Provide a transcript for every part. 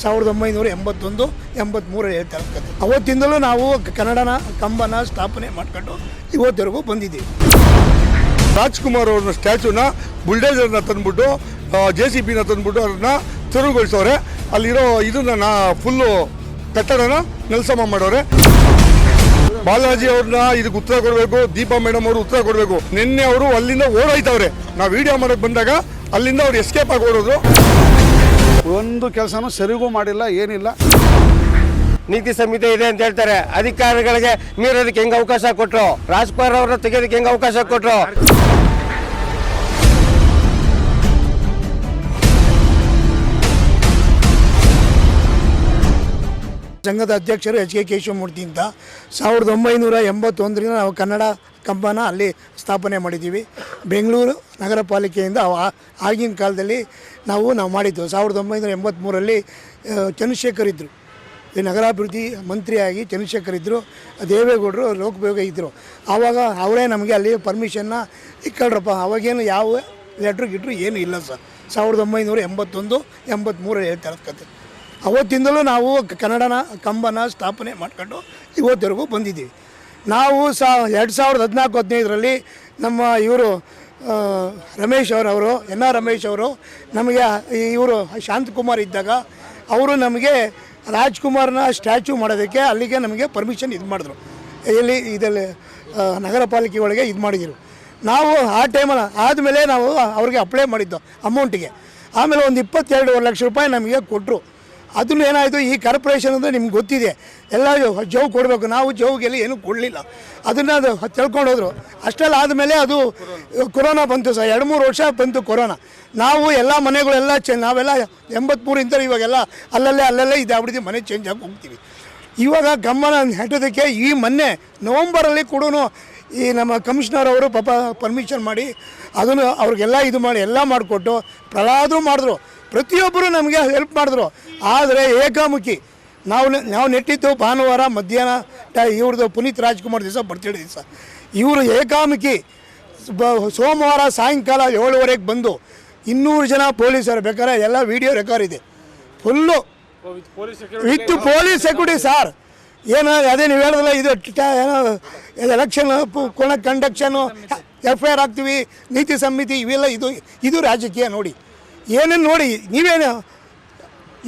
1981, 83 ಹೇಳ್ತಾ ಇರ್ತಾರೆ. ಅವತ್ತಿಂದಲೂ ನಾವು ಕನ್ನಡನ ಕಂಬನ ಸ್ಥಾಪನೆ ಮಾಡ್ಕೊಂಡು ಇವತ್ತರೆಗೂ ಬಂದಿದ್ದೀವಿ. ರಾಜ್ಕುಮಾರ್ ಅವ್ರನ್ನ ಸ್ಟ್ಯಾಚುನ ಬುಲ್ಡೇಜರ್ನ ತಂದ್ಬಿಟ್ಟು JCBನ ತಂದ್ಬಿಟ್ಟು ಅದನ್ನ ತೆರವುಗೊಳಿಸೋರೆ. ಅಲ್ಲಿರೋ ಇದನ್ನ ಫುಲ್ಲು ಕಟ್ಟಡನ ನೆಲಸಮ ಮಾಡೋರೆ. ಬಾಲಾಜಿ ಅವ್ರನ್ನ ಇದಕ್ಕೆ ಉತ್ತರ ಕೊಡಬೇಕು, ದೀಪಾ ಮೇಡಮ್ ಅವರು ಉತ್ತರ ಕೊಡಬೇಕು. ನಿನ್ನೆ ಅವರು ಅಲ್ಲಿಂದ ಓಡೋಯ್ತವ್ರೆ. ನಾವು ವಿಡಿಯೋ ಮಾಡೋಕೆ ಬಂದಾಗ ಅಲ್ಲಿಂದ ಅವ್ರು ಎಸ್ಕೇಪ್ ಆಗಿ ಓಡೋದು. ಒಂದು ಕೆಲಸನೂ ಸರಿಗೂ ಮಾಡಿಲ್ಲ, ಏನಿಲ್ಲ. ನೀತಿ ಸಂಹಿತೆ ಇದೆ ಅಂತ ಹೇಳ್ತಾರೆ. ಅಧಿಕಾರಿಗಳಿಗೆ ಮೀರೋದಕ್ಕೆ ಹೆಂಗೆ ಅವಕಾಶ ಕೊಟ್ಟರು, ರಾಜ್ಕುಮಾರ್ ಅವ್ರನ್ನ ತೆಗೆಯೋದಕ್ಕೆ ಹೆಂಗೆ ಅವಕಾಶ ಕೊಟ್ಟರು. ಸಂಘದ ಅಧ್ಯಕ್ಷರು HK ಕೇಶವಮೂರ್ತಿ ಅಂತ 1981ರಿಂದ ನಾವು ಕನ್ನಡ ಕಂಬನ ಅಲ್ಲಿ ಸ್ಥಾಪನೆ ಮಾಡಿದ್ದೀವಿ. ಬೆಂಗಳೂರು ನಗರ ಪಾಲಿಕೆಯಿಂದ ಆಗಿನ ಕಾಲದಲ್ಲಿ ನಾವು ಮಾಡಿದ್ದು. 1983ರಲ್ಲಿ ಚಂದ್ರಶೇಖರ್ ಇದ್ದರು, ಈ ನಗರಾಭಿವೃದ್ಧಿ ಮಂತ್ರಿಯಾಗಿ ಚಂದ್ರಶೇಖರ್ ಇದ್ದರು. ದೇವೇಗೌಡರು ಲೋಕೋಪಯೋಗ ಇದ್ದರು. ಆವಾಗ ಅವರೇ ನಮಗೆ ಅಲ್ಲಿ ಪರ್ಮಿಷನ್ನ ಇಕ್ಕಳ್ರಪ್ಪ. ಅವಾಗೇನು ಯಾವ ಲೆಟ್ರು ಏನೂ ಇಲ್ಲ ಸರ್. 1981, 83 ಹೇಳ್ತಾ ಇರೋದು ಕತೆ. ಅವತ್ತಿಂದಲೂ ನಾವು ಕನ್ನಡನ ಕಂಬನ ಸ್ಥಾಪನೆ ಮಾಡ್ಕೊಂಡು ಇವತ್ತರೆಗೂ ಬಂದಿದ್ದೀವಿ. ನಾವು 2014-15ರಲ್ಲಿ ನಮ್ಮ ಇವರು ರಮೇಶ್ ಅವರು NR ರಮೇಶ್ ಅವರು ನಮಗೆ ಇವರು ಶಾಂತಕುಮಾರ್ ಇದ್ದಾಗ ಅವರು ನಮಗೆ ರಾಜ್ಕುಮಾರ್ನ ಸ್ಟ್ಯಾಚು ಮಾಡೋದಕ್ಕೆ ಅಲ್ಲಿಗೆ ನಮಗೆ ಪರ್ಮಿಷನ್ ಇದು ಮಾಡಿದ್ರು. ಇದರಲ್ಲಿ ನಗರ ಪಾಲಿಕೆ ಒಳಗೆ ಇದು ಮಾಡಿದ್ರು. ನಾವು ಆ ಟೈಮಲ್ಲಿ ಆದಮೇಲೆ ನಾವು ಅವ್ರಿಗೆ ಅಪ್ಲೈ ಮಾಡಿದ್ದು ಅಮೌಂಟಿಗೆ. ಆಮೇಲೆ ಒಂದು 22 ಲಕ್ಷ ರೂಪಾಯಿ ನಮಗೆ ಕೊಟ್ಟರು. ಅದನ್ನು ಏನಾಯಿತು, ಈ ಕಾರ್ಪೊರೇಷನ್ ಅಂದರೆ ನಿಮ್ಗೆ ಗೊತ್ತಿದೆ, ಎಲ್ಲ ಜವ್ ಕೊಡಬೇಕು. ನಾವು ಜವ್ಗೆಲ್ಲ ಏನೂ ಕೊಡಲಿಲ್ಲ. ಅದನ್ನು ಅದು ತಿಳ್ಕೊಂಡು ಹೋದರು. ಅಷ್ಟೆಲ್ಲ ಆದಮೇಲೆ ಅದು ಕೊರೋನಾ ಬಂತು ಸರ್. 2-3 ವರ್ಷ ಬಂತು ಕೊರೋನಾ. ನಾವು ಎಲ್ಲ ಮನೆಗಳೆಲ್ಲ ನಾವೆಲ್ಲ 83 ಇವಾಗೆಲ್ಲ ಅಲ್ಲಲ್ಲೇ ಇದಾಗ್ಬಿಟ್ಟಿದ್ದೀವಿ. ಮನೆ ಚೇಂಜ್ ಆಗಿ ಹೋಗ್ತೀವಿ. ಇವಾಗ ಗಮನ ನೆಟ್ಟೋದಕ್ಕೆ ಈ ಮೊನ್ನೆ ನವಂಬರಲ್ಲಿ ಕೂಡ ಈ ನಮ್ಮ ಕಮಿಷನರ್ ಅವರು ಪಾಪ ಪರ್ಮಿಷನ್ ಮಾಡಿ ಅದನ್ನು ಅವ್ರಿಗೆಲ್ಲ ಇದು ಮಾಡಿ ಎಲ್ಲ ಮಾಡಿಕೊಟ್ಟು ಪ್ರಹ್ಲಾದರು ಮಾಡಿದ್ರು. ಪ್ರತಿಯೊಬ್ಬರು ನಮಗೆ ಹೆಲ್ಪ್ ಮಾಡಿದ್ರು. ಆದರೆ ಏಕಾಮುಖಿ ನಾವು ನೆಟ್ಟಿದ್ದು ಭಾನುವಾರ ಮಧ್ಯಾಹ್ನ ಇವ್ರದ್ದು ಪುನೀತ್ ರಾಜ್ಕುಮಾರ್ ದಿವಸ ಬರ್ತ್ಡೇ ದಿವಸ. ಇವರು ಏಕಾಮುಖಿ ಸೋಮವಾರ ಸಾಯಂಕಾಲ 7:15 ಬಂದು 200 ಜನ ಪೊಲೀಸರು, ಬೇಕಾದ್ರೆ ಎಲ್ಲ ವಿಡಿಯೋ ರೆಕಾರ್ಡ್ ಇದೆ full with police security sir. ಏನು ಅದೇ ನೀವು ಹೇಳಿದ್ರಲ್ಲ, ಇದು ಏನೋ ಎಲೆಕ್ಷನ್ ಕಂಡಕ್ಷನು FIR ಆಗ್ತೀವಿ, ನೀತಿ ಸಂಹಿತೆ ಇವೆಲ್ಲ ಇದು ರಾಜಕೀಯ ನೋಡಿ. ಏನೇನು ನೋಡಿ ನೀವೇನು,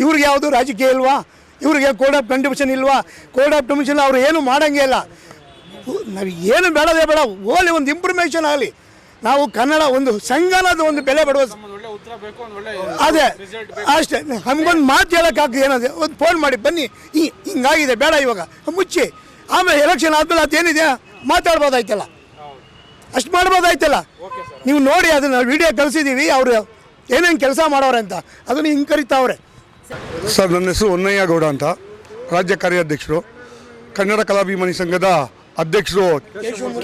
ಇವ್ರಿಗೆ ಯಾವುದು ರಾಜಕೀಯ ಇಲ್ವಾ? ಇವ್ರಿಗೆ ಕೋಡ್ ಆಫ್ ಕಂಡೀಷನ್ ಇಲ್ವಾ? ಕೋಡ್ ಆಫ್ ಕಂಡೀಷನ್ ಅವ್ರು ಏನು ಮಾಡೋಂಗೇ ಇಲ್ಲ. ನಾವು ಏನು ಬೇಡದೇ ಬೇಡ, ಓಲಿ ಒಂದು ಇಂಪ್ರೂವ್ಮೇಷನ್ ಆಗಲಿ. ನಾವು ಕನ್ನಡ ಒಂದು ಸಂಘನದ ಒಂದು ಬೆಲೆ ಬಡುವ ಅದೇ ಅಷ್ಟೇ. ನಮಗೊಂದು ಮಾತು ಹೇಳೋಕ್ಕಾಗ್ತದೆ. ಏನದೆ ಒಂದು ಫೋನ್ ಮಾಡಿ ಬನ್ನಿ, ಹಿಂಗಾಗಿದೆ ಬೇಡ ಇವಾಗ ಮುಚ್ಚಿ, ಆಮೇಲೆ ಎಲೆಕ್ಷನ್ ಆದಮೇಲೆ ಅದೇನಿದೆ ಮಾತಾಡ್ಬೋದಾಯ್ತಲ್ಲ, ಅಷ್ಟು ಮಾಡ್ಬೋದಾಯ್ತಲ್ಲ. ನೀವು ನೋಡಿ, ಅದನ್ನು ವಿಡಿಯೋ ಕಳಿಸಿದ್ದೀವಿ. ಅವರು ಏನೇನು ಕೆಲಸ ಮಾಡೋರೆ ಅಂತ ಅದನ್ನು ಹಿಂಗೆ ಕರಿತಾವ್ರೆ. ಸರ್, ನನ್ನ ಹೆಸರು ಹೊನ್ನಯ್ಯ ಗೌಡ ಅಂತ, ರಾಜ್ಯ ಕಾರ್ಯಾಧ್ಯಕ್ಷರು. ಕನ್ನಡ ಕಲಾಭಿಮಾನಿ ಸಂಘದ ಅಧ್ಯಕ್ಷರು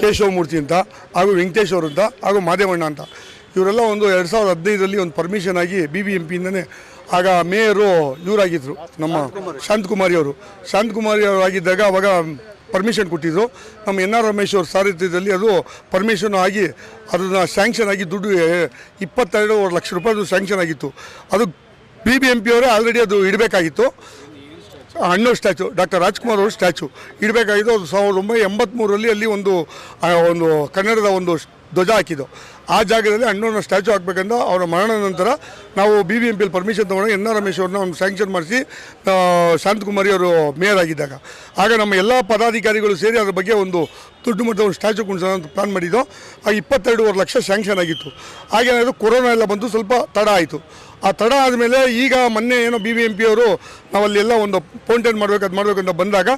ಕೇಶವಮೂರ್ತಿ ಅಂತ, ಹಾಗೂ ವೆಂಕಟೇಶ್ ಅವರು ಅಂತ, ಹಾಗೂ ಮಾದೇವಣ್ಣ ಅಂತ. ಇವರೆಲ್ಲ ಒಂದು 2015ರಲ್ಲಿ ಒಂದು ಪರ್ಮಿಷನ್ ಆಗಿ BBMPಯಿಂದನೇ ಆಗ ಮೇಯರು ಇವರಾಗಿದ್ದರು, ನಮ್ಮ ಶಾಂತಕುಮಾರಿ ಅವರು ಆಗಿದ್ದಾಗ ಅವಾಗ ಪರ್ಮಿಷನ್ ಕೊಟ್ಟಿದ್ದರು. ನಮ್ಮ NR ರಮೇಶ್ ಅವ್ರ ಸಾರಥ್ಯದಲ್ಲಿ ಅದು ಪರ್ಮಿಷನ್ ಆಗಿ ಅದನ್ನು ಸ್ಯಾಂಕ್ಷನ್ ಆಗಿ ದುಡ್ಡು 22 ಲಕ್ಷ ರೂಪಾಯಿದು ಸ್ಯಾಂಕ್ಷನ್ ಆಗಿತ್ತು. ಅದು BBMP ಅವರೇ ಆಲ್ರೆಡಿ ಅದು ಇಡಬೇಕಾಗಿತ್ತು. ಅಣ್ಣವ್ರ ಸ್ಟ್ಯಾಚು, ಡಾಕ್ಟರ್ ರಾಜ್ಕುಮಾರ್ ಅವ್ರ ಸ್ಟ್ಯಾಚು ಇಡಬೇಕಾಗಿತ್ತು. ಅದು 1983ರಲ್ಲಿ ಅಲ್ಲಿ ಒಂದು ಕನ್ನಡದ ಒಂದು ಧ್ವಜ ಹಾಕಿದ್ದು. ಆ ಜಾಗದಲ್ಲಿ ಅಣ್ಣವ್ರನ್ನ ಸ್ಟ್ಯಾಚು ಹಾಕಬೇಕಂತ ಅವರ ಮರಣ ನಂತರ ನಾವು BBMPಯಲ್ಲಿ ಪರ್ಮಿಷನ್ ತೊಗೊಂಡು NR ರಮೇಶ್ ಅವ್ರನ್ನ ಒಂದು ಸ್ಯಾಂಕ್ಷನ್ ಮಾಡಿಸಿ ಶಾಂತಕುಮಾರಿ ಅವರು ಮೇಯರ್ ಆಗಿದ್ದಾಗ ಆಗ ನಮ್ಮ ಎಲ್ಲ ಪದಾಧಿಕಾರಿಗಳು ಸೇರಿ ಅದ್ರ ಬಗ್ಗೆ ಒಂದು ದೊಡ್ಡ ಮಟ್ಟದ ಒಂದು ಸ್ಟ್ಯಾಚು ಕುಣಿಸೋಣ ಅಂತ ಪ್ಲಾನ್ ಮಾಡಿದ್ದು. ಆ 22 ಲಕ್ಷ ಸ್ಯಾಂಕ್ಷನ್ ಆಗಿತ್ತು. ಹಾಗೇನಾದರೂ ಕೊರೋನಾ ಎಲ್ಲ ಬಂದು ಸ್ವಲ್ಪ ತಡ ಆಯಿತು. ಆ ತಡ ಆದಮೇಲೆ ಈಗ ಮೊನ್ನೆ ಏನೋ BBMP ಅವರು ನಾವಲ್ಲೆಲ್ಲ ಒಂದು ಫೌಂಟೇನ್ ಮಾಡಬೇಕಂತ ಬಂದಾಗ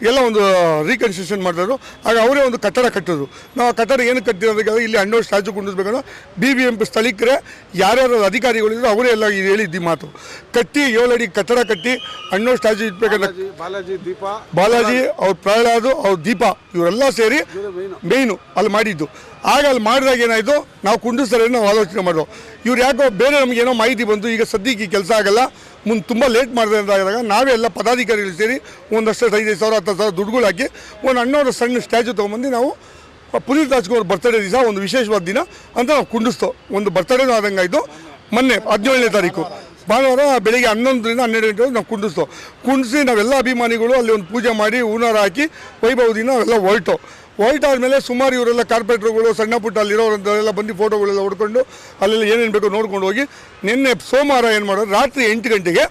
ಎಲ್ಲ ಒಂದು ರೀಕನ್ಸ್ಟ್ರಕ್ಷನ್ ಮಾಡಿದ್ರು. ಆಗ ಅವರೇ ಒಂದು ಕಟ್ಟಡ ಕಟ್ಟಿದ್ರು. ನಾವು ಆ ಕಟ್ಟಡ ಏನು ಕಟ್ಟಿರೋದಕ್ಕೆ ಇಲ್ಲಿ ಅಣ್ಣವ್ರ ಸ್ಟ್ಯಾಚು ಕುಂಡಿಸ್ಬೇಕಂದ್ರೆ BBMP ಸ್ಥಳೀಕರೇ ಯಾರ್ಯಾರು ಅಧಿಕಾರಿಗಳಿದ್ರು ಅವರೇ ಎಲ್ಲ ಹೇಳಿದ್ದಿ ಮಾತು ಕಟ್ಟಿ 7 ಅಡಿ ಕಟ್ಟಡ ಕಟ್ಟಿ ಅಣ್ಣವ್ರ ಸ್ಟ್ಯಾಚು ಇಟ್ಬೇಕಂತ ಬಾಲಾಜಿ ಅವ್ರ ಪ್ರಹ್ಲಾದ್ ಅವ್ರ ದೀಪ ಇವರೆಲ್ಲ ಸೇರಿ ಮೇಯ್ನು ಅಲ್ಲಿ ಮಾಡಿದ್ದು. ಆಗ ಅಲ್ಲಿ ಮಾಡಿದಾಗ ಏನಾಯಿತು, ನಾವು ಕುಂಡಿಸ್ತಾರೆ ನಾವು ಆಲೋಚನೆ ಮಾಡಿದ್ವು. ಇವ್ರು ಯಾಕೋ ಬೇರೆ ನಮಗೇನೋ ಮಾಹಿತಿ ಬಂತು, ಈಗ ಸದ್ಯಕ್ಕೆ ಕೆಲಸ ಆಗಲ್ಲ, ಮುಂದೆ ತುಂಬ ಲೇಟ್ ಮಾಡಿದೆ ಅಂತಾದಾಗ ನಾವೇ ಎಲ್ಲ ಪದಾಧಿಕಾರಿಗಳು ಸೇರಿ ಒಂದಷ್ಟು 5,000 10,000 ದುಡ್ಡುಗಳು ಹಾಕಿ ಒಂದು ಅಣ್ಣವರ ಸಣ್ಣ ಸ್ಟ್ಯಾಚು ತೊಗೊಂಬಂದು ನಾವು ಪುನೀತ್ ರಾಜ್ಕುಮಾರ್ ಬರ್ತಡೇ ದಿವಸ ಒಂದು ವಿಶೇಷವಾದ ದಿನ ಅಂತ ನಾವು ಕುಂಡಿಸ್ತೋ. ಒಂದು ಬರ್ತಡೇನೂ ಆದಂಗೆ ಆಯಿತು. ಮೊನ್ನೆ 17ನೇ ತಾರೀಕು ಭಾನುವಾರ ಬೆಳಿಗ್ಗೆ 11ರಿಂದ 12 ಗಂಟೆವರೆಗೆ ನಾವು ಕುಂಡಿಸಿ ನಾವೆಲ್ಲ ಅಭಿಮಾನಿಗಳು ಅಲ್ಲಿ ಒಂದು ಪೂಜೆ ಮಾಡಿ ಹೂನಾರ ಹಾಕಿ ವೈಭವದಿಂದ ನಾವೆಲ್ಲ ಹೊರಟಾದ್ಮೇಲೆ ಸುಮಾರು ಇವರೆಲ್ಲ ಕಾರ್ಪೊರೇಟ್ರುಗಳು ಸಣ್ಣ ಪುಟ್ಟ ಅಲ್ಲಿರೋರೆಲ್ಲ ಬಂದು ಫೋಟೋಗಳೆಲ್ಲ ಹೊಡ್ಕೊಂಡು ಅಲ್ಲೆಲ್ಲ ಏನೇನು ಬೇಕೋ ನೋಡ್ಕೊಂಡು ಹೋಗಿ ನಿನ್ನೆ ಸೋಮವಾರ ಏನು ಮಾಡೋದು ರಾತ್ರಿ 8 ಗಂಟೆಗೆ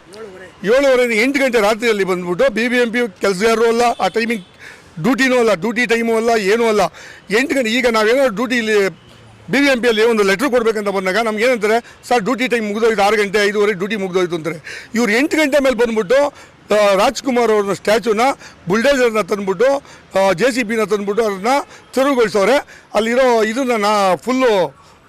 7:30 8 ಗಂಟೆ ರಾತ್ರಿಯಲ್ಲಿ ಬಂದುಬಿಟ್ಟು BBMP ಕೆಲಸಗಾರರು ಅಲ್ಲ, ಆ ಟೈಮಿಂಗ್ ಡ್ಯೂಟಿನೂ ಅಲ್ಲ, ಡ್ಯೂಟಿ ಟೈಮು ಅಲ್ಲ, ಏನೂ ಅಲ್ಲ. 8 ಗಂಟೆ ಈಗ ನಾವೇನೋ ಡ್ಯೂಟಿಲಿ BBMPಯಲ್ಲಿ ಒಂದು ಲೆಟ್ರ್ ಕೊಡಬೇಕಂತ ಬಂದಾಗ ನಮ್ಗೆ ಏನಂತಾರೆ, ಸರ್ ಡ್ಯೂಟಿ ಟೈಮ್ ಮುಗಿದೋಯ್ತು, 6 ಗಂಟೆ 5:30 ಡ್ಯೂಟಿ ಮುಗಿದೋಯ್ತು ಅಂತಾರೆ. ಇವ್ರು 8 ಗಂಟೆ ಮೇಲೆ ಬಂದುಬಿಟ್ಟು ರಾಜ್ಕುಮಾರ್ ಅವ್ರನ್ನ ಸ್ಟ್ಯಾಚುನ ಬುಲ್ಡೇಜರ್ನ ತಂದುಬಿಟ್ಟು JCBನ ತಂದುಬಿಟ್ಟು ಅದನ್ನ ತೆರವುಗೊಳಿಸೋರೆ. ಅಲ್ಲಿರೋ ಇದನ್ನ ಫುಲ್ಲು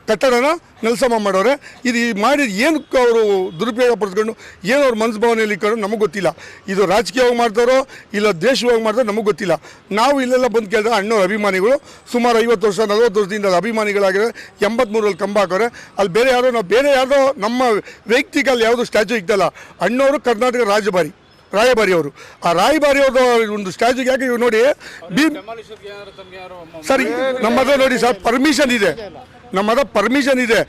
ಕಟ್ಟಡನ ನೆಲಸಮ ಮಾಡೋರೆ. ಇದು ಮಾಡಿದ ಏನಕ್ಕೆ ಅವರು ದುರುಪಯೋಗ ಪಡಿಸ್ಕೊಂಡು ಏನು ಅವ್ರ ಮನಸ್ಸು ಭಾವನೆಯಲ್ಲಿ ಇಟ್ಕೊಂಡು ನಮಗೆ ಗೊತ್ತಿಲ್ಲ. ಇದು ರಾಜಕೀಯವಾಗಿ ಮಾಡ್ತಾರೋ ಇಲ್ಲ ದೇಶವಾಗಿ ಮಾಡ್ತಾರೋ ನಮಗೆ ಗೊತ್ತಿಲ್ಲ. ನಾವು ಇಲ್ಲೆಲ್ಲ ಬಂದು ಕೇಳಿದ್ರೆ ಅಣ್ಣವ್ರ ಅಭಿಮಾನಿಗಳು ಸುಮಾರು 50 ವರ್ಷ 40 ವರ್ಷದಿಂದ ಅಭಿಮಾನಿಗಳಾಗಿದ್ದಾರೆ. 83ರಲ್ಲಿ ಕಂಬ ಹಾಕೋರೆ. ಅಲ್ಲಿ ಬೇರೆ ಯಾರೋ ನಮ್ಮ ವೈಯಕ್ತಿಕ ಅಲ್ಲಿ ಯಾವುದೋ ಸ್ಟ್ಯಾಚು ಇತ್ತಲ್ಲ, ಅಣ್ಣವರು ಕರ್ನಾಟಕ ರಾಯಭಾರಿ ಅವರು. ಆ ರಾಯಭಾರಿ ಅವ್ರದ್ದು ಒಂದು ಸ್ಟ್ಯಾಚುಗೆ ಯಾಕೆ ಇವ್ರು ನೋಡಿ ಸರ್, ನಮ್ಮ ಹತ್ರ ನೋಡಿ ಸರ್ ಪರ್ಮಿಷನ್ ಇದೆ, ನಮ್ಮ ಹತ್ರ ಪರ್ಮಿಷನ್ ಇದೆ.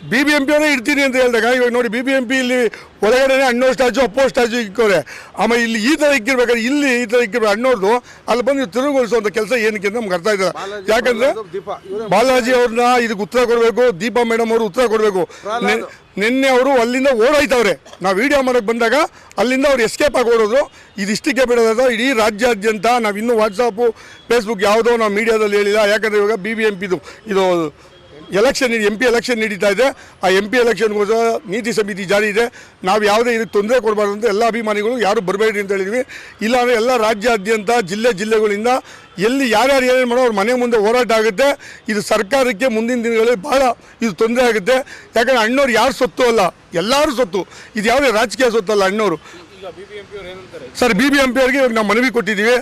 BBMP ಅವರೇ ಇರ್ತೀನಿ ಅಂತ ಹೇಳಿದಾಗ ಇವಾಗ ನೋಡಿ BBMP ಇಲ್ಲಿ ಒಳಗಡೆ ಅಣ್ಣವ್ರ ಸ್ಟ್ಯಾಚು ಅಪ್ಪೋ ಸ್ಟ್ಯಾಚು ಇಕ್ಕೋರೆ. ಆಮೇಲೆ ಇಲ್ಲಿ ಈ ಥರ ಇಕ್ಕಿರ್ಬೇಕಾದ್ರೆ ಇಲ್ಲಿ ಈ ಥರ ಇಕ್ಕಿರ್ಬೇಕು ಅಣ್ಣವ್ರದ್ದು. ಅಲ್ಲಿ ಬಂದು ತಿರುಗುಗೊಳಿಸುವಂಥ ಕೆಲಸ ಏನಕ್ಕೆ ಅಂತ ನಮ್ಗೆ ಅರ್ಥ ಆಯ್ತದೆ. ಯಾಕಂದರೆ ಬಾಲಾಜಿ ಅವ್ರನ್ನ ಇದಕ್ಕೆ ಉತ್ತರ ಕೊಡಬೇಕು, ದೀಪಾ ಮೇಡಮ್ ಅವರು ಉತ್ತರ ಕೊಡಬೇಕು. ನಿನ್ನೆ ಅವರು ಅಲ್ಲಿಂದ ಓಡೋಯ್ತವ್ರೆ. ನಾವು ವಿಡಿಯೋ ಮಾಡೋಕ್ಕೆ ಬಂದಾಗ ಅಲ್ಲಿಂದ ಅವ್ರು ಎಸ್ಕೇಪ್ ಆಗಿ ಓಡೋದು. ಇದಿಷ್ಟಕ್ಕೆ ಬಿಡೋದ ಇಡೀ ರಾಜ್ಯಾದ್ಯಂತ ನಾವು ಇನ್ನೂ ವಾಟ್ಸಪ್ಪು ಫೇಸ್ಬುಕ್ ಯಾವುದೋ ನಾವು ಮೀಡಿಯಾದಲ್ಲಿ ಹೇಳಿಲ್ಲ. ಯಾಕಂದರೆ ಇವಾಗ BBMPದು ಇದು ಎಲೆಕ್ಷನ್ MP ಎಲೆಕ್ಷನ್ ನಡೀತಾ ಇದೆ. ಆ MP ಎಲೆಕ್ಷನ್ಗೋಸ್ಕರ ನೀತಿ ಸಮಿತಿ ಜಾರಿ ಇದೆ. ನಾವು ಯಾವುದೇ ಇದಕ್ಕೆ ತೊಂದರೆ ಕೊಡಬಾರ್ದು ಅಂತ ಎಲ್ಲ ಅಭಿಮಾನಿಗಳು ಯಾರು ಬರಬೇಡಿ ಅಂತ ಹೇಳಿದ್ವಿ. ಇಲ್ಲಾಂದರೆ ಎಲ್ಲ ರಾಜ್ಯಾದ್ಯಂತ ಜಿಲ್ಲೆಗಳಿಂದ ಎಲ್ಲಿ ಯಾರ್ಯಾರು ಏನೇನು ಮಾಡೋ ಅವ್ರ ಮನೆ ಮುಂದೆ ಹೋರಾಟ ಆಗುತ್ತೆ. ಇದು ಸರ್ಕಾರಕ್ಕೆ ಮುಂದಿನ ದಿನಗಳಲ್ಲಿ ಭಾಳ ಇದು ತೊಂದರೆ ಆಗುತ್ತೆ. ಯಾಕಂದರೆ ಅಣ್ಣವ್ರು ಯಾರು ಸೊತ್ತು ಅಲ್ಲ, ಎಲ್ಲರೂ ಸೊತ್ತು. ಇದು ಯಾವುದೇ ರಾಜಕೀಯ ಸೊತ್ತಲ್ಲ ಅಣ್ಣವರು. ಸರ್ BBMP ಅವ್ರಿಗೆ ಇವಾಗ ನಾವು ಮನವಿ ಕೊಟ್ಟಿದ್ದೀವಿ.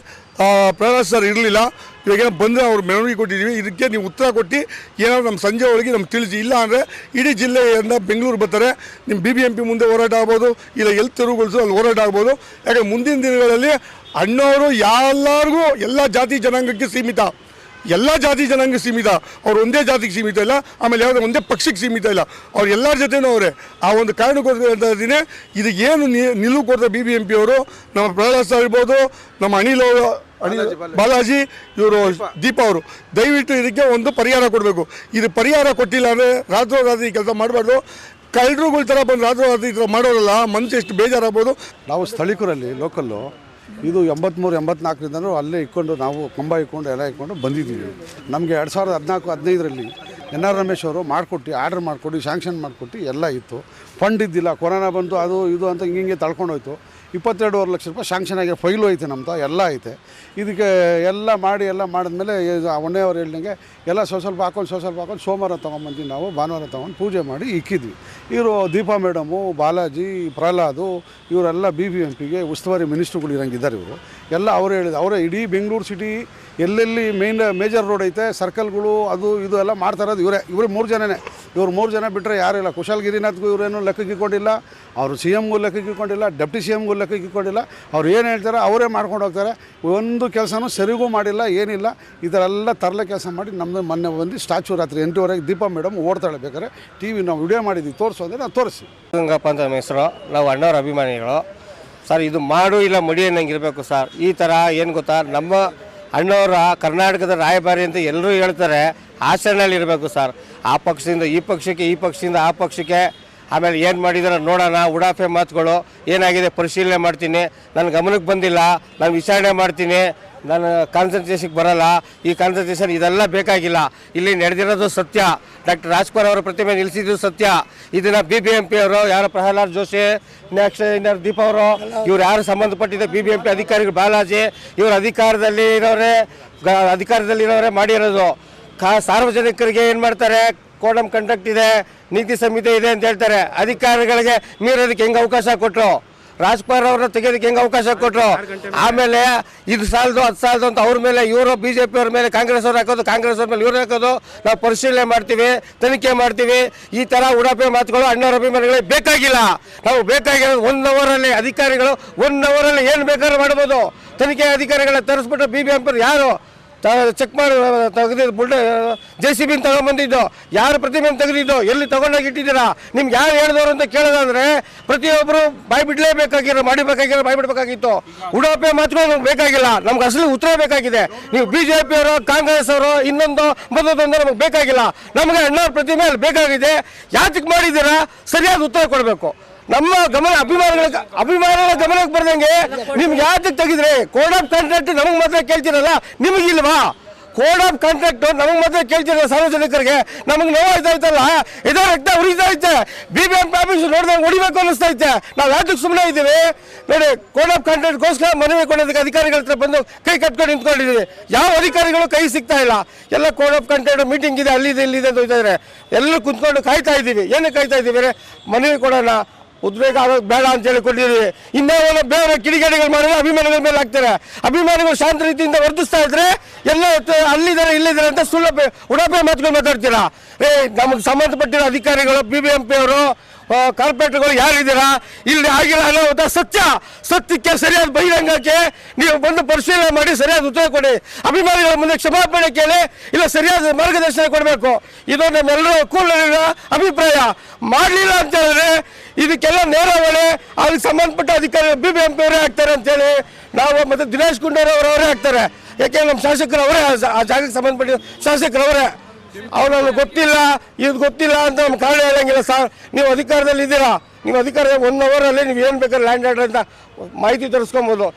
ಪ್ರಹ್ಲಾದ್ ಸರ್ ಇರಲಿಲ್ಲ, ಇವಾಗೇನೋ ಬಂದರೆ ಅವ್ರು ಮನವಿ ಕೊಟ್ಟಿದ್ದೀವಿ. ಇದಕ್ಕೆ ನೀವು ಉತ್ತರ ಕೊಟ್ಟು ಏನಾದ್ರು ನಮ್ಮ ಸಂಜೆ ಒಳಗೆ ನಮ್ಗೆ ತಿಳಿಸಿ. ಇಲ್ಲ ಅಂದರೆ ಇಡೀ ಜಿಲ್ಲೆಯಿಂದ ಬೆಂಗಳೂರು ಬರ್ತಾರೆ. ನಿಮ್ಮ BBMP ಮುಂದೆ ಹೋರಾಟ ಆಗ್ಬೋದು, ಇಲ್ಲ ಎಲ್ಲಿ ತೆರವುಗೊಳಿಸೋ ಅಲ್ಲಿ ಹೋರಾಟ ಆಗ್ಬೋದು. ಯಾಕಂದರೆ ಮುಂದಿನ ದಿನಗಳಲ್ಲಿ ಅಣ್ಣವರು ಎಲ್ಲರಿಗೂ ಎಲ್ಲ ಜಾತಿ ಜನಾಂಗಕ್ಕೆ ಸೀಮಿತ, ಎಲ್ಲ ಜಾತಿ ಜನಾಂಗ ಸೀಮಿತ. ಅವ್ರು ಒಂದೇ ಜಾತಿಗೆ ಸೀಮಿತ ಇಲ್ಲ, ಆಮೇಲೆ ಯಾವುದೇ ಒಂದೇ ಪಕ್ಷಕ್ಕೆ ಸೀಮಿತ ಇಲ್ಲ. ಅವ್ರು ಎಲ್ಲರ ಜೊತೆನೂ ಅವರೇ. ಆ ಒಂದು ಕಾರಣಕ್ಕೋಸ್ಕರ ಹೇಳ್ತಾ ಇದ್ದೀನಿ, ಇದು ಏನು ನಿಲುವು ಕೊಡ್ತಾರೆ BBMP ಅವರು, ನಮ್ಮ ಪ್ರಹ್ಲಾದ್ ಸರ್ ಇರ್ಬೋದು, ನಮ್ಮ ಬಾಲಾಜಿ ಇವರು ದೀಪಾ ಅವರು, ದಯವಿಟ್ಟು ಇದಕ್ಕೆ ಒಂದು ಪರಿಹಾರ ಕೊಡಬೇಕು. ಇದು ಪರಿಹಾರ ಕೊಟ್ಟಿಲ್ಲ ಅಂದರೆ ರಾತ್ರೋರಾತ್ರಿ ಕೆಲಸ ಮಾಡಬಾರ್ದು. ಕಳ್ಳರುಗಳ ಥರ ಬಂದು ರಾತ್ರೋರಾತ್ರಿ ಈ ಥರ ಮಾಡೋರಲ್ಲ, ಮನಸ್ಸು ಎಷ್ಟು ಬೇಜಾರಾಗ್ಬೋದು. ನಾವು ಸ್ಥಳೀಕರಲ್ಲಿ ಲೋಕಲ್ಲು ಇದು 83 84ರಿಂದನೂ ಅಲ್ಲೇ ಇಟ್ಕೊಂಡು ನಾವು ಕಂಬ ಇಟ್ಕೊಂಡು ಎಲ್ಲ ಇಟ್ಕೊಂಡು ಬಂದಿದ್ದೀವಿ. ನಮಗೆ 2014-15ರಲ್ಲಿ NR ರಮೇಶ್ ಅವರು ಆರ್ಡರ್ ಮಾಡಿಕೊಟ್ಟು ಶಾಂಕ್ಷನ್ ಮಾಡಿಕೊಟ್ಟು ಎಲ್ಲ ಇತ್ತು. ಫಂಡ್ ಇದ್ದಿಲ್ಲ, ಕೊರೋನಾ ಬಂತು, ಅದು ಇದು ಅಂತ ಹಿಂಗೆ ತಳ್ಕೊಂಡೋಯ್ತು. 22.5 ಲಕ್ಷ ರೂಪಾಯಿ ಶಾಂಕ್ಷನ್ ಆಗಿ ಫೈಲು ಐತೆ, ನಮ್ದು ಎಲ್ಲ ಐತೆ. ಇದಕ್ಕೆ ಎಲ್ಲ ಮಾಡಿದ್ಮೇಲೆ ಒಣ್ಣೆ ಅವ್ರು ಹೇಳ್ದಂಗೆ ಎಲ್ಲ ಸ್ವಲ್ಪ ಹಾಕೊಂಡು ಸೋಮವಾರ ತೊಗೊಂಬಂದು ನಾವು ಭಾನುವಾರ ತೊಗೊಂಡು ಪೂಜೆ ಮಾಡಿ ಇಕ್ಕಿದ್ವಿ. ಇವರು ದೀಪಾ ಮೇಡಮು, ಬಾಲಾಜಿ, ಪ್ರಹ್ಲಾದು ಇವರೆಲ್ಲ BBMPಗೆ ಉಸ್ತುವಾರಿ ಮಿನಿಸ್ಟ್ರುಗಳು ಇರಂಗಿದ್ದಾರೆ. ಇವರು ಎಲ್ಲ ಅವರೇ ಇಡೀ ಬೆಂಗಳೂರು ಸಿಟಿ ಎಲ್ಲೆಲ್ಲಿ ಮೇಜರ್ ರೋಡ್ ಐತೆ, ಸರ್ಕಲ್ಗಳು, ಅದು ಇದು ಎಲ್ಲ ಮಾಡ್ತಾ ಇರೋದು ಇವರೇ 3 ಜನನೇ. ಇವ್ರು 3 ಜನ ಬಿಟ್ಟರೆ ಯಾರೂ ಇಲ್ಲ. ಕುಶಾಲಗಿರಿನಾಥ್ಗೂ ಇವರೇನು ಲೆಕ್ಕಕ್ಕೆ ಇಟ್ಕೊಂಡಿಲ್ಲ, ಅವರು CMಗೂ ಲೆಕ್ಕಕ್ಕೆ ಇಟ್ಕೊಂಡಿಲ್ಲ, ಡೆಪ್ಟಿ CMಗೂ ಲೆಕ್ಕಕ್ಕೆ ಇಟ್ಕೊಂಡಿಲ್ಲ. ಅವ್ರು ಏನು ಹೇಳ್ತಾರೆ ಅವರೇ ಮಾಡ್ಕೊಂಡು ಹೋಗ್ತಾರೆ. ಒಂದು ಕೆಲಸನೂ ಸರಿಗೂ ಮಾಡಿಲ್ಲ, ಏನಿಲ್ಲ. ಈ ಥರ ಎಲ್ಲ ತರಲೆ ಕೆಲಸ ಮಾಡಿ ನಮ್ಮದು ಮೊನ್ನೆ ಬಂದು ಸ್ಟ್ಯಾಚು ರಾತ್ರಿ 8:30ಗೆ ದೀಪಾ ಮೇಡಮ್ ಓಡ್ತಾಳೆ. ಬೇಕಾದ್ರೆ TV ನಾವು ವಿಡಿಯೋ ಮಾಡಿದ್ದೀವಿ, ತೋರಿಸು ಅಂದರೆ ನಾವು ತೋರಿಸಿ. ಗಂಗಪ್ಪ ಅಂತ ನಮ್ಮ ಹೆಸರು. ನಾವು ಅಣ್ಣವ್ರ ಅಭಿಮಾನಿಗಳು ಸರ್. ಇದು ಮಾಡು ಇಲ್ಲ ಮಡಿ ಅನ್ನಂಗೆ ಇರಬೇಕು ಸರ್. ಈ ಥರ ಏನು ಗೊತ್ತಾ, ನಮ್ಮ ಅಣ್ಣವರ ಕರ್ನಾಟಕದ ರಾಯಭಾರಿ ಅಂತ ಎಲ್ಲರೂ ಹೇಳ್ತಾರೆ, ಆಚರಣೆಯಲ್ಲಿ ಇರಬೇಕು ಸರ್. ಆ ಪಕ್ಷದಿಂದ ಈ ಪಕ್ಷಕ್ಕೆ, ಈ ಪಕ್ಷದಿಂದ ಆ ಪಕ್ಷಕ್ಕೆ. ಆಮೇಲೆ ಏನು ಮಾಡಿದಾರೆ ನೋಡೋಣ, ಉಡಾಫೆ ಮಾತುಗಳು ಏನಾಗಿದೆ ಪರಿಶೀಲನೆ ಮಾಡ್ತೀನಿ, ನನ್ನ ಗಮನಕ್ಕೆ ಬಂದಿಲ್ಲ, ನಾನು ವಿಚಾರಣೆ ಮಾಡ್ತೀನಿ, ನಾನು ಕಾನ್ಸಂಟ್ರೇಷನ್ಗೆ ಬರಲ್ಲ. ಈ ಕಾನ್ಸಂಟ್ರೇಷನ್ ಇದೆಲ್ಲ ಬೇಕಾಗಿಲ್ಲ. ಇಲ್ಲಿ ನಡೆದಿರೋದು ಸತ್ಯ. ಡಾಕ್ಟರ್ ರಾಜ್ಕುಮಾರ್ ಅವರ ಪ್ರತಿಮೆ ನಿಲ್ಲಿಸಿದ್ದು ಸತ್ಯ. ಇದನ್ನು BBMP ಅವರು ಯಾರು, ಪ್ರಹ್ಲಾದ್ ಜೋಶಿ, ನೆಕ್ಸ್ಟ್ ದೀಪಾ ಅವರು, ಇವ್ರು ಯಾರು ಸಂಬಂಧಪಟ್ಟಿದ್ದ BBMP ಅಧಿಕಾರಿಗಳು, ಬಾಲಾಜಿ ಇವರು ಅಧಿಕಾರದಲ್ಲಿರೋರೇ ಮಾಡಿರೋದು. ಸಾರ್ವಜನಿಕರಿಗೆ ಏನು ಮಾಡ್ತಾರೆ, ಕೋಡ್ ಆಫ್ ಕಂಡಕ್ಟ್ ಇದೆ, ನೀತಿ ಸಂಹಿತೆ ಇದೆ ಅಂತ ಹೇಳ್ತಾರೆ. ಅಧಿಕಾರಿಗಳಿಗೆ ಮೀರೋದಕ್ಕೆ ಹೆಂಗೆ ಅವಕಾಶ ಕೊಟ್ಟರು, ರಾಜ್ಕುಮಾರ್ ಅವ್ರನ್ನ ತೆಗೆಯೋದಕ್ಕೆ ಹೆಂಗೆ ಅವಕಾಶ ಕೊಟ್ಟರು. ಆಮೇಲೆ ಇದು ಸಾಲದು ಅದು ಸಾಲದು ಅಂತ ಅವ್ರ ಮೇಲೆ ಇವರು BJP ಅವ್ರ ಮೇಲೆ ಕಾಂಗ್ರೆಸ್ ಅವ್ರು ಹಾಕೋದು, ಕಾಂಗ್ರೆಸ್ ಅವ್ರ ಮೇಲೆ ಇವ್ರು ಹಾಕೋದು. ನಾವು ಪರಿಶೀಲನೆ ಮಾಡ್ತೀವಿ, ತನಿಖೆ ಮಾಡ್ತೀವಿ. ಈ ಥರ ಉಡಾಪೆ ಮಾತುಗಳು ಅಣ್ಣವ್ರ ಅಭಿಮಾನಿಗಳಿಗೆ ಬೇಕಾಗಿಲ್ಲ. ನಾವು ಬೇಕಾಗಿರೋದು 1 ಅವರಲ್ಲಿ ಅಧಿಕಾರಿಗಳು 1 ಅವರಲ್ಲಿ ಏನು ಬೇಕಾದ್ರೂ ಮಾಡ್ಬೋದು. ತನಿಖೆ ಅಧಿಕಾರಿಗಳನ್ನ ತರಿಸ್ಬಿಟ್ಟು BBMP ಯಾರು ಚೆಕ್ ಮಾಡಿ ತೆಗೆದಿದ್ದು ಬುಲ್ಡೆ JCB ತಗೊಂಡ್ಬಂದಿದ್ದು, ಯಾರು ಪ್ರತಿಮೆಯನ್ನು ತೆಗೆದಿದ್ದು, ಎಲ್ಲಿ ತಗೊಂಡೋಗಿ ಇಟ್ಟಿದ್ದೀರಾ, ನಿಮ್ಗೆ ಯಾರು ಹೇಳಿದವರು ಅಂತ ಕೇಳೋದಾದ್ರೆ ಪ್ರತಿಯೊಬ್ಬರು ಬಾಯಿ ಬಿಡಲೇಬೇಕಾಗಿರೋ, ಮಾಡಿಬೇಕಾಗಿರೋ ಬಾಯಿ ಬಿಡಬೇಕಾಗಿತ್ತು. ಉಡಾಪೆ ಮಾತುಗಳು ನಮ್ಗೆ ಬೇಕಾಗಿಲ್ಲ, ನಮ್ಗೆ ಅಸಲಿ ಉತ್ತರ ಬೇಕಾಗಿದೆ. ನೀವು BJP ಅವರು, ಕಾಂಗ್ರೆಸ್ ಅವರು, ಇನ್ನೊಂದು ಮತ್ತೊಂದು ನಮಗೆ ಬೇಕಾಗಿಲ್ಲ. ನಮಗೆ ಅಣ್ಣವ್ರ ಪ್ರತಿಮೆ ಬೇಕಾಗಿದೆ. ಯಾತಕ್ಕೆ ಮಾಡಿದ್ದೀರಾ, ಸರಿಯಾದ ಉತ್ತರ ಕೊಡಬೇಕು. ನಮ್ಮ ಗಮನ ಅಭಿಮಾನಿಗಳ ಗಮನಕ್ಕೆ ಬರ್ದಂಗೆ ನಿಮ್ಗೆ ಯಾತಕ್ಕೆ ತೆಗಿದ್ರಿ? ಕೋಡ್ ಆಫ್ ಕಾಂಟ್ರಾಕ್ಟ್ ನಮಗೆ ಮಾತ್ರ ಕೇಳ್ತಿರಲ್ಲ, ನಿಮಗಿಲ್ವಾ? ಕೋಡ್ ಆಫ್ ಕಾಂಟ್ರಾಕ್ಟ್ ನಮಗೆ ಮಾತ್ರ ಕೇಳ್ತಿರಲ್ಲ, ಸಾರ್ವಜನಿಕರಿಗೆ. ನಮಗೆ ನೋವಾಯ್ತಾಯ್ತಲ್ಲ, ಇದೋ ರಕ್ತ ಉರಿತಾ ಐತೆ. BBMP ಆಫೀಸ್ ನೋಡಿದಾಗ ಹೊಡಿಬೇಕು ಅನ್ನಿಸ್ತಾ ಐತೆ. ನಾವು ಯಾತಕ್ಕೆ ಸುಮ್ಮನೆ ಇದ್ದೀವಿ ನೋಡಿ? ಕೋಡ್ ಆಫ್ ಕಾಂಟ್ರಾಕ್ಟ್ಗೋಸ್ಕರ ಮನವಿ ಕೊಡೋದಕ್ಕೆ ಅಧಿಕಾರಿಗಳ ಹತ್ರ ಬಂದು ಕೈ ಕಟ್ಕೊಂಡು ನಿಂತ್ಕೊಂಡಿದ್ದೀವಿ. ಯಾವ ಅಧಿಕಾರಿಗಳು ಕೈ ಸಿಗ್ತಾ ಇಲ್ಲ. ಎಲ್ಲ ಕೋಡ್ ಆಫ್ ಕಾಂಟ್ರಾಕ್ಟ್ ಮೀಟಿಂಗ್ ಇದೆ, ಅಲ್ಲಿದೆ ಇಲ್ಲಿದೆ ಅಂತ ಹೋಗ್ತಾ ಇದ್ದಾರೆ. ಎಲ್ಲರೂ ಕುಂತ್ಕೊಂಡು ಕಾಯ್ತಾ ಇದ್ದೀವಿ. ಏನಕ್ಕೆ ಕಾಯ್ತಾ ಇದ್ದೀವಿ? ಮನವಿ ಕೊಡೋಣ, ಉದ್ವೇಗ ಆಗೋದು ಬೇಡ ಅಂತ ಹೇಳಿ ಕೊಟ್ಟಿದ್ದೀವಿ. ಇನ್ನೇನು ಬೇರೆ ಕಿಡಿಗೇಡಿಗಳು ಮಾಡಿದ್ರೆ ಅಭಿಮಾನಿಗಳ ಮೇಲೆ ಹಾಕ್ತಾರೆ. ಅಭಿಮಾನಿಗಳು ಶಾಂತ ರೀತಿಯಿಂದ ವರ್ತಿಸ್ತಾ ಇದ್ರೆ ಎಲ್ಲ ಅಲ್ಲಿದ್ದಾರೆ ಇಲ್ಲಿದ್ದಾರೆ ಅಂತ ಸುಳ್ಳು ಉಡಾಪೆ ಮಾತುಗಳು ಮಾತಾಡ್ತೀರಾ. ನಮಗೆ ಸಂಬಂಧಪಟ್ಟಿರೋ ಅಧಿಕಾರಿಗಳು, BBMP ಅವರು, ಕಾರ್ಪೊರೇಟ್ಗಳು ಯಾರಿದ್ದೀರಾ, ಇಲ್ಲಿ ಆಗಿಲ್ಲ ಅನ್ನೋ ಸತ್ಯಕ್ಕೆ ಸರಿಯಾದ ಬಹಿರಂಗಕ್ಕೆ ನೀವು ಬಂದು ಪರಿಶೀಲನೆ ಮಾಡಿ ಸರಿಯಾದ ಉತ್ತರ ಕೊಡಿ. ಅಭಿಮಾನಿಗಳ ಮುಂದೆ ಕ್ಷಮಾಪಣೆ ಕೇಳಿ, ಇಲ್ಲ ಸರಿಯಾದ ಮಾರ್ಗದರ್ಶನ ಕೊಡಬೇಕು. ಇದು ನಮ್ಮೆಲ್ಲರೂ ಕೂಡಲಿನ ಅಭಿಪ್ರಾಯ. ಮಾಡಲಿಲ್ಲ ಅಂತ ಹೇಳಿದ್ರೆ ಇದಕ್ಕೆಲ್ಲ ನೇರ ಹೊಣೆ ಅದಕ್ಕೆ ಸಂಬಂಧಪಟ್ಟ ಅಧಿಕಾರಿಗಳು BBMP ಅವರೇ ಆಗ್ತಾರೆ ಅಂತೇಳಿ ನಾವು, ಮತ್ತು ದಿನೇಶ್ ಗುಂಡೂರಾವ್ ಅವರೇ ಆಗ್ತಾರೆ. ಯಾಕೆಂದ್ರೆ ನಮ್ಮ ಶಾಸಕರು ಅವರೇ, ಆ ಜಾಗಕ್ಕೆ ಸಂಬಂಧಪಟ್ಟ ಶಾಸಕರವರೇ. ಅವನನ್ನು ಗೊತ್ತಿಲ್ಲ, ಇದು ಗೊತ್ತಿಲ್ಲ ಅಂತ ನಮ್ಮ ಕಾರಣ ಹೇಳಂಗಿಲ್ಲ ಸರ್. ನೀವು ಅಧಿಕಾರದಲ್ಲಿ ಇದ್ದೀರಾ, ನೀವು ಅಧಿಕಾರ 1 ಅವರಲ್ಲಿ ನೀವು ಏನು ಬೇಕಾದ್ರೆ ಲ್ಯಾಂಡ್ ಆರ್ಡರ್ ಅಂತ ಮಾಹಿತಿ ತರಿಸ್ಕೊಬೋದು.